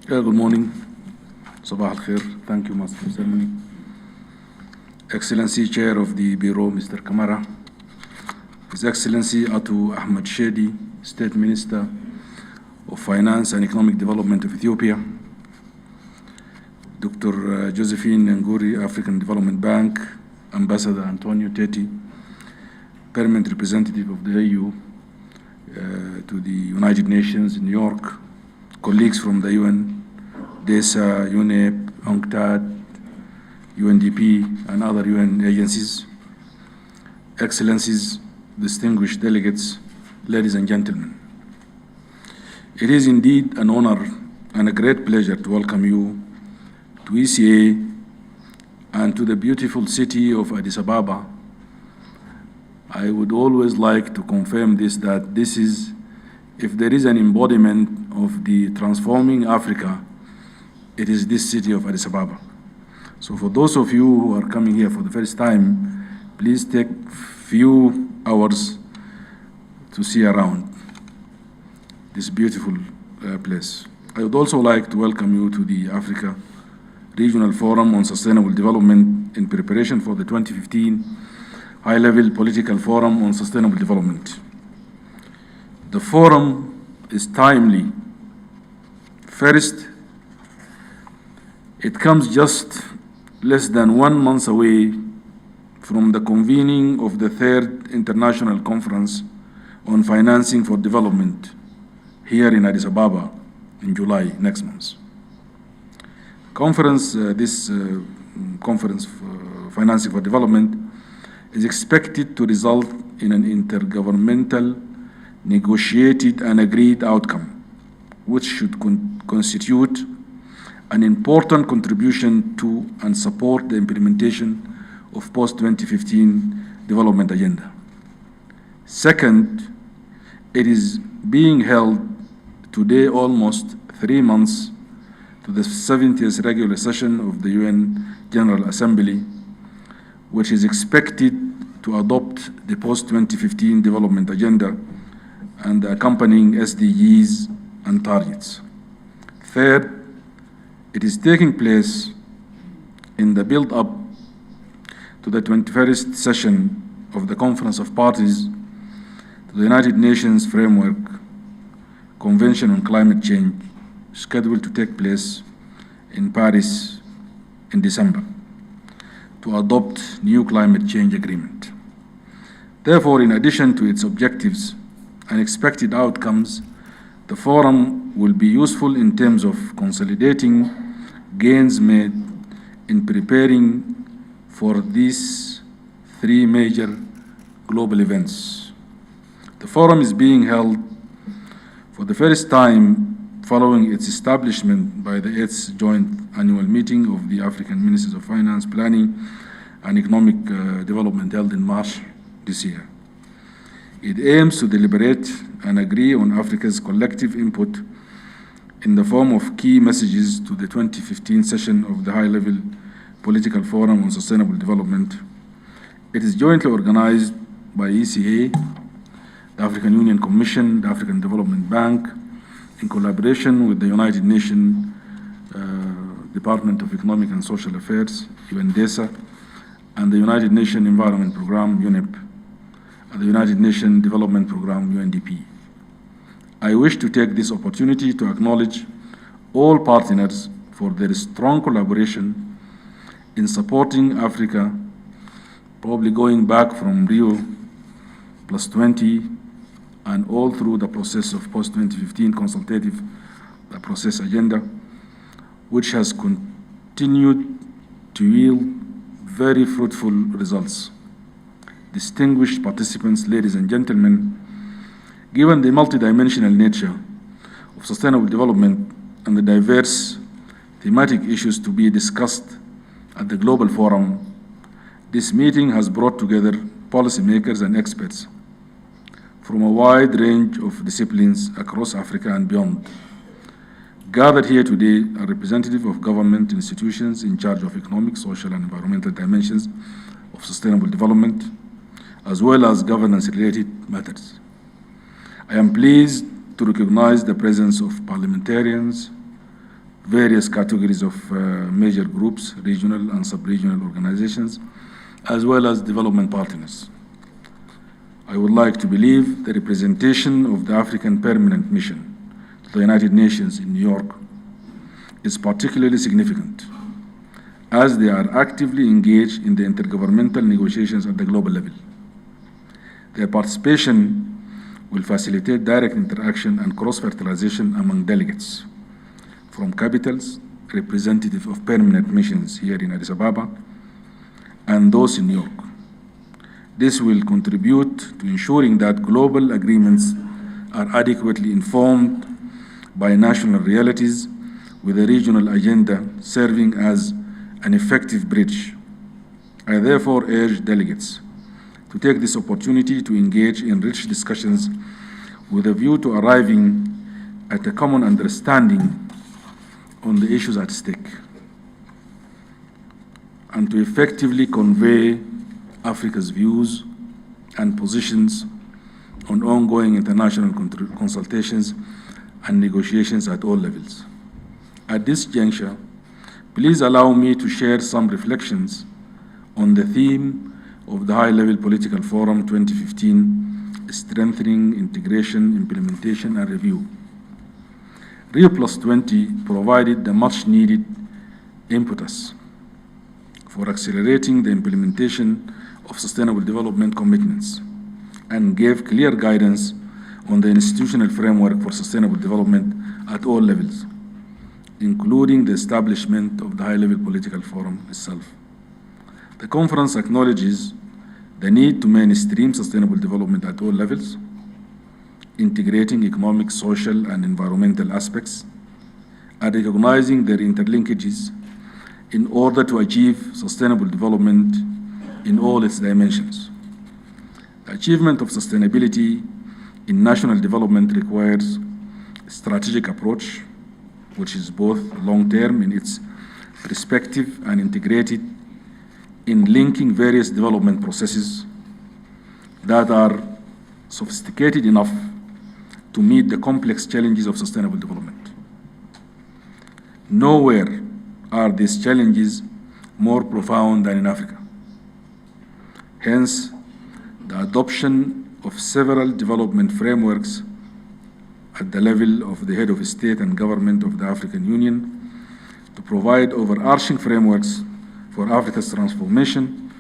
Good morning. Sabah al-Khair. Thank you, Master of Ceremony. Excellency Chair of the Bureau, Mr. Kamara. His Excellency Atu Ahmed Shedi, State Minister of Finance and Economic Development of Ethiopia. Dr. Josephine Nguri, African Development Bank. Ambassador Antonio Teti, Permanent Representative of the AU to the United Nations in New York. Colleagues from the UN, DESA, UNEP, UNCTAD, UNDP, and other UN agencies. Excellencies, distinguished delegates, ladies and gentlemen. It is indeed an honor and a great pleasure to welcome you to ECA and to the beautiful city of Addis Ababa. I would always like to confirm this, that this is, if there is an embodiment of the transforming Africa, it is this city of Addis Ababa. So for those of you who are coming here for the first time, please take few hours to see around this beautiful place. I would also like to welcome you to the Africa Regional Forum on Sustainable Development in preparation for the 2015 High-Level Political Forum on Sustainable Development. The forum is timely. First, it comes just less than 1 month away from the convening of the third International Conference on Financing for Development here in Addis Ababa in July next month. This conference for Financing for Development is expected to result in an intergovernmental, negotiated and agreed outcome, which should constitute an important contribution to and support the implementation of post-2015 development agenda. Second, it is being held today almost 3 months to the 70th regular session of the UN General Assembly, which is expected to adopt the post-2015 development agenda and the accompanying SDGs and targets. Third, it is taking place in the build-up to the 21st session of the Conference of Parties to the United Nations Framework Convention on Climate Change, scheduled to take place in Paris in December, to adopt new climate change agreement. Therefore, in addition to its objectives and expected outcomes, the forum will be useful in terms of consolidating gains made in preparing for these 3 major global events. The forum is being held for the first time following its establishment by the 8th Joint Annual Meeting of the African Ministers of Finance, Planning and Economic Development held in March this year. It aims to deliberate and agree on Africa's collective input in the form of key messages to the 2015 session of the High-Level Political Forum on Sustainable Development. It is jointly organized by ECA, the African Union Commission, the African Development Bank, in collaboration with the United Nations Department of Economic and Social Affairs, UNDESA, and the United Nations Environment Programme, UNEP, and the United Nations Development Programme, UNDP. I wish to take this opportunity to acknowledge all partners for their strong collaboration in supporting Africa, probably going back from Rio +20 and all through the process of post-2015 consultative process agenda, which has continued to yield very fruitful results. Distinguished participants, ladies and gentlemen, given the multidimensional nature of sustainable development and the diverse thematic issues to be discussed at the Global Forum, this meeting has brought together policymakers and experts from a wide range of disciplines across Africa and beyond. Gathered here today are representatives of government institutions in charge of economic, social, and environmental dimensions of sustainable development, as well as governance-related matters. I am pleased to recognize the presence of parliamentarians, various categories of major groups, regional and sub-regional organizations, as well as development partners. I would like to believe the representation of the African Permanent Mission to the United Nations in New York is particularly significant, as they are actively engaged in the intergovernmental negotiations at the global level. Their participation will facilitate direct interaction and cross-fertilization among delegates from capitals, representative of permanent missions here in Addis Ababa, and those in New York. This will contribute to ensuring that global agreements are adequately informed by national realities, with a regional agenda serving as an effective bridge. I therefore urge delegates to take this opportunity to engage in rich discussions with a view to arriving at a common understanding on the issues at stake, and to effectively convey Africa's views and positions on ongoing international consultations and negotiations at all levels. At this juncture, please allow me to share some reflections on the theme of the High-Level Political Forum 2015, Strengthening Integration, Implementation and Review. Rio Plus 20 provided the much-needed impetus for accelerating the implementation of sustainable development commitments and gave clear guidance on the institutional framework for sustainable development at all levels, including the establishment of the High-Level Political Forum itself. The conference acknowledges the need to mainstream sustainable development at all levels, integrating economic, social, and environmental aspects, and recognizing their interlinkages in order to achieve sustainable development in all its dimensions. The achievement of sustainability in national development requires a strategic approach, which is both long-term in its perspective and integrated in linking various development processes that are sophisticated enough to meet the complex challenges of sustainable development. Nowhere are these challenges more profound than in Africa. Hence, the adoption of several development frameworks at the level of the head of state and government of the African Union to provide overarching frameworks for Africa's transformation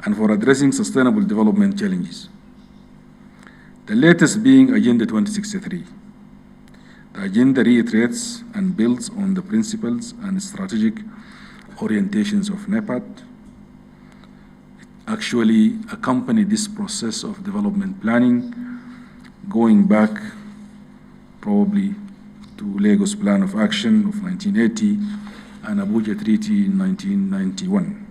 and for addressing sustainable development challenges. The latest being Agenda 2063. The agenda reiterates and builds on the principles and strategic orientations of NEPAD. It actually accompanied this process of development planning going back probably to Lagos Plan of Action of 1980 and Abuja Treaty in 1991.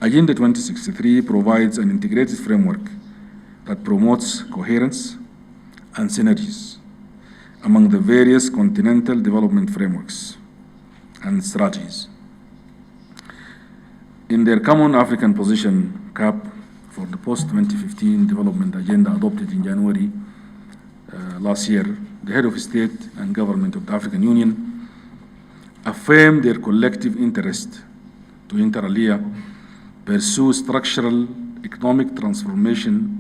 Agenda 2063 provides an integrated framework that promotes coherence and synergies among the various continental development frameworks and strategies. In their Common African Position, CAP, for the post-2015 development agenda adopted in January last year, the head of state and government of the African Union affirmed their collective interest to, inter alia, pursue structural economic transformation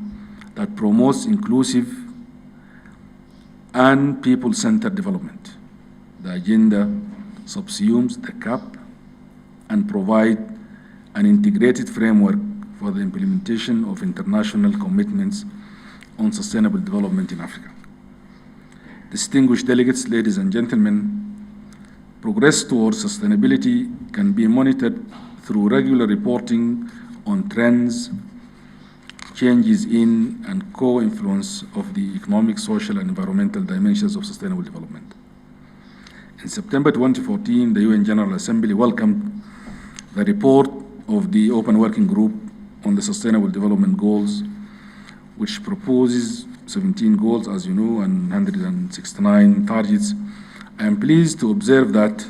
that promotes inclusive and people-centered development. The agenda subsumes the CAP and provides an integrated framework for the implementation of international commitments on sustainable development in Africa. Distinguished delegates, ladies and gentlemen, progress towards sustainability can be monitored through regular reporting on trends, changes in, and co-influence of the economic, social, and environmental dimensions of sustainable development. In September 2014, the UN General Assembly welcomed the report of the Open Working Group on the Sustainable Development Goals, which proposes 17 goals, as you know, and 169 targets. I am pleased to observe that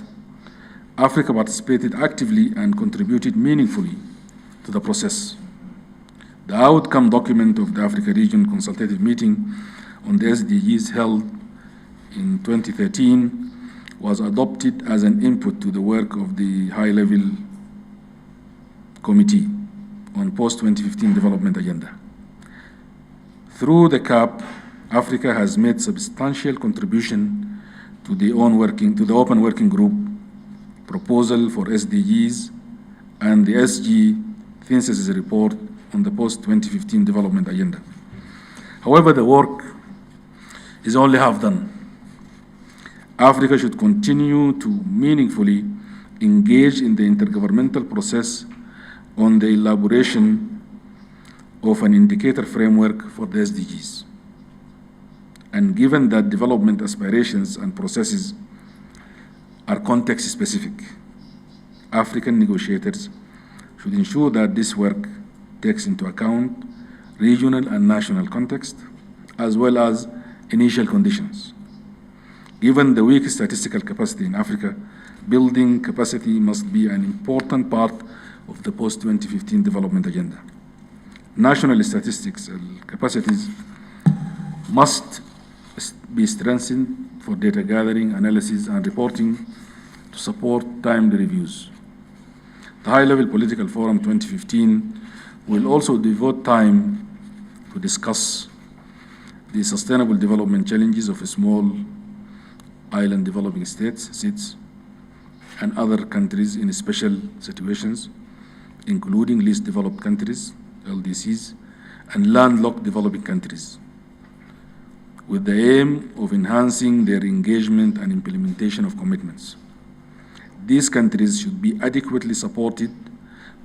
Africa participated actively and contributed meaningfully to the process. The outcome document of the Africa Region Consultative Meeting on the SDGs held in 2013 was adopted as an input to the work of the high-level committee on post-2015 development agenda. Through the CAP, Africa has made substantial contribution to the Open Working Group proposal for SDGs and the SG synthesis report on the post-2015 development agenda. However, the work is only half done. Africa should continue to meaningfully engage in the intergovernmental process on the elaboration of an indicator framework for the SDGs. And given that development aspirations and processes are context-specific, African negotiators should ensure that this work takes into account regional and national context, as well as initial conditions. Given the weak statistical capacity in Africa, building capacity must be an important part of the post-2015 development agenda. National statistics capacities must be strengthened for data gathering, analysis, and reporting to support timely reviews. The High-Level Political Forum 2015 will also devote time to discuss the sustainable development challenges of small island developing states, SIDS, and other countries in special situations, including least developed countries, LDCs, and landlocked developing countries, with the aim of enhancing their engagement and implementation of commitments. These countries should be adequately supported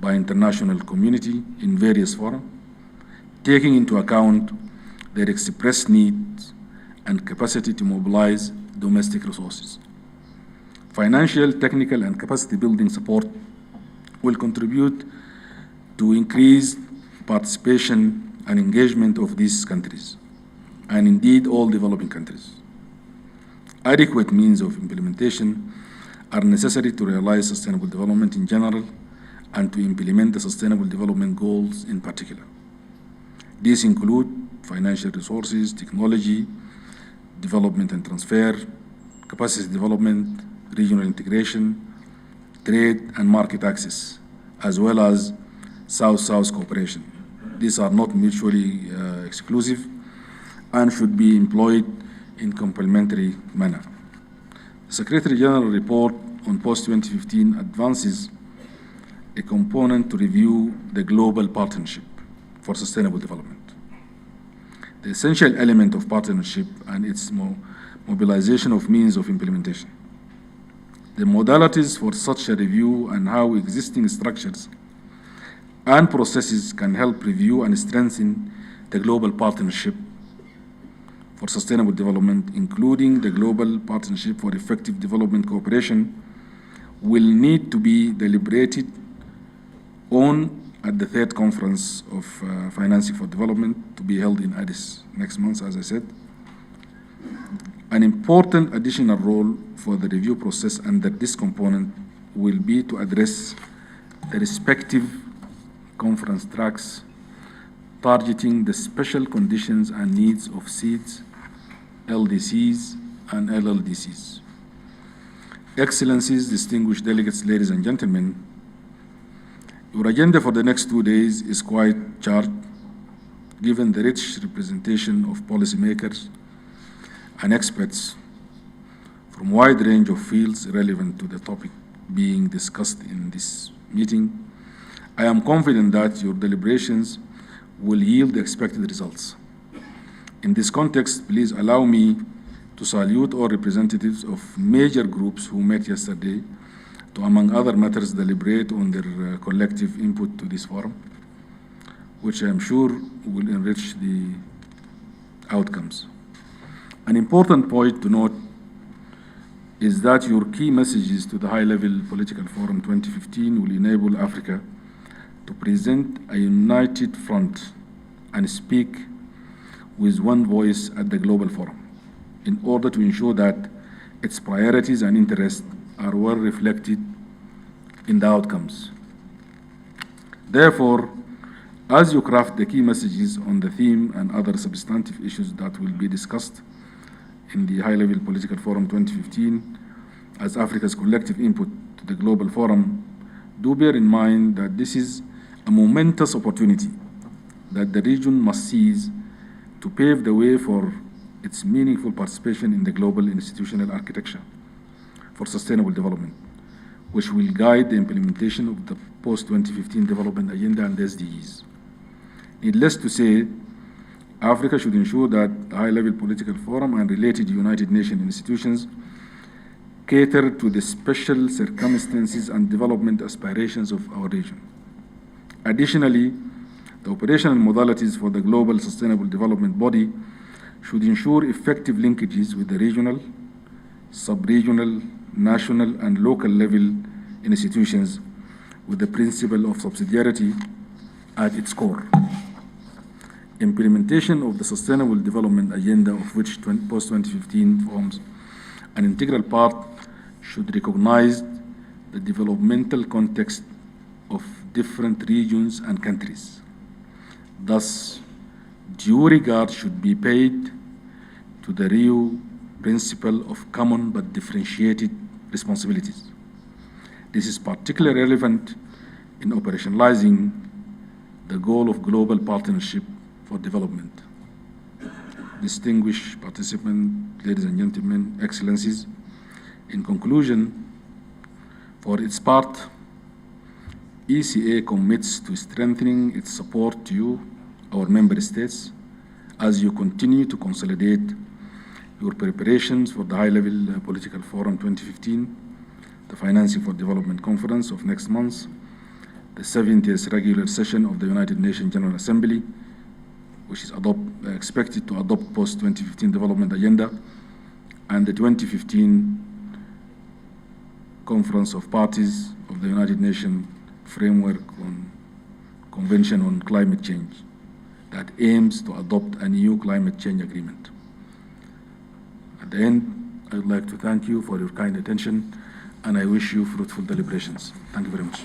by international community in various fora, taking into account their expressed needs and capacity to mobilize domestic resources. Financial, technical, and capacity building support will contribute to increased participation and engagement of these countries, and indeed all developing countries. Adequate means of implementation are necessary to realize sustainable development in general and to implement the sustainable development goals in particular. These include financial resources, technology, development and transfer, capacity development, regional integration, trade and market access, as well as South-South cooperation. These are not mutually exclusive and should be employed in complementary manner. The Secretary General report on post-2015 advances a component to review the global partnership for sustainable development. The essential element of partnership and its mobilization of means of implementation. The modalities for such a review and how existing structures and processes can help review and strengthen the global partnership for sustainable development, including the Global Partnership for Effective Development Cooperation, will need to be deliberated on at the third conference of Financing for Development to be held in Addis next month, as I said. An important additional role for the review process under this component will be to address the respective conference tracks targeting the special conditions and needs of SEEDs, LDCs, and LLDCs. Excellencies, distinguished delegates, ladies and gentlemen, your agenda for the next 2 days is quite charged, given the rich representation of policymakers and experts from a wide range of fields relevant to the topic being discussed in this meeting. I am confident that your deliberations will yield the expected results. In this context, please allow me to salute all representatives of major groups who met yesterday to, among other matters, deliberate on their collective input to this forum, which I am sure will enrich the outcomes. An important point to note is that your key messages to the High-Level Political Forum 2015 will enable Africa to present a united front and speak with one voice at the global forum in order to ensure that its priorities and interests are well reflected in the outcomes. Therefore, as you craft the key messages on the theme and other substantive issues that will be discussed in the High-Level Political Forum 2015, as Africa's collective input to the Global Forum, do bear in mind that this is a momentous opportunity that the region must seize to pave the way for its meaningful participation in the global institutional architecture for sustainable development, which will guide the implementation of the post-2015 development agenda and the SDGs. Needless to say, Africa should ensure that the high-level political forum and related United Nations institutions cater to the special circumstances and development aspirations of our region. Additionally, the operational modalities for the Global Sustainable Development Body should ensure effective linkages with the regional, sub-regional, national, and local level institutions with the principle of subsidiarity at its core. Implementation of the Sustainable Development Agenda, of which post-2015 forms an integral part, should recognize the developmental context of different regions and countries. Thus, due regard should be paid to the Rio principle of common but differentiated responsibilities. This is particularly relevant in operationalizing the goal of global partnership for development. Distinguished participants, ladies and gentlemen, excellencies, in conclusion, for its part, ECA commits to strengthening its support to you, our member states, as you continue to consolidate your preparations for the High-Level Political Forum 2015, the Financing for Development Conference of next month, the 70th regular session of the United Nations General Assembly, which is expected to adopt post-2015 development agenda, and the 2015 Conference of Parties of the United Nations Framework on Convention on Climate Change that aims to adopt a new climate change agreement. At the end, I would like to thank you for your kind attention, and I wish you fruitful deliberations. Thank you very much.